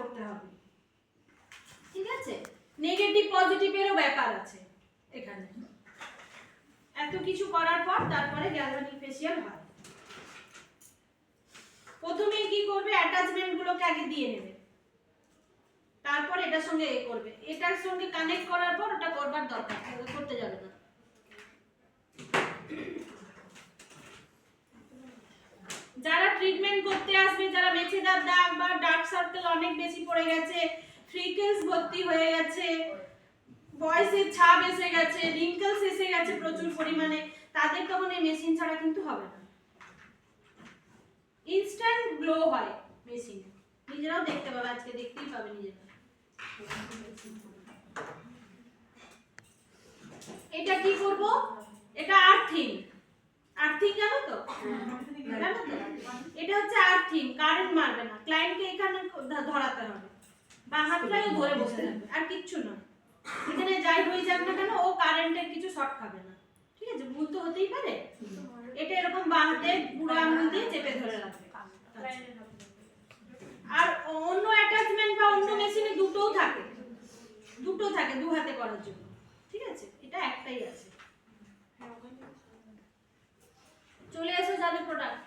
করতে হবে, ঠিক আছে? নেগেটিভ পজিটিভেরও ব্যাপার আছে এখানে। এত কিছু করার পর তারপরে গ্যালভানিক ফেসিয়াল হয়। প্রথমে কি করবে, অ্যাটাচমেন্ট গুলোকে আগে দিয়ে নেবে, তারপর এটার সঙ্গে এ করবে, এটার সঙ্গে কানেক্ট করার পর ওটা করবার দরকার, করতে যাবে না। যারা ট্রিটমেন্ট করতে আসবে, যারা মেছেদার দাগ বা ডার্ক সার্কেল অনেক বেশি পড়ে গেছে, ফ্রিকেলস ভর্তি হয়ে গেছে, ভয়েসের ছাপ এসে গেছে, রিঙ্কেলস এসে গেছে প্রচুর পরিমাণে, তাদের তখন এই মেশিন ছাড়া কিন্তু হবে না। ইনস্ট্যান্ট গ্লো হয় মেশিনে, নিজেরাও দেখতে পাবে, আজকে দেখতেই পাবে নিজেরা। এটা কি করব, এটা আর্থিং। আর্থিং জানো তো? জানো তো? এটা হচ্ছে আর্থিং, কারেন্ট মারবে না, ক্লায়েন্টকে এখানে ধরাতে হবে, বা হাতটাও ধরে বসে থাকবে, আর কিচ্ছু না। এখানে যাই হয়ে যাক না কেন, ও কারেন্টের কিছু শর্ট খাবে না, ঠিক আছে? ভুল তো হতেই পারে। এটা এরকম বাঁ হাতে বুড়ো আঙুল দিয়ে চেপে ধরে রাখবে। আর অন্য অ্যাটাচমেন্ট বা অন্য মেশিনে দুটো থাকে দু হাতে করার জন্য, ঠিক আছে? এটা একটাই আছে। চলে আসো যাদের প্রোডাক্ট।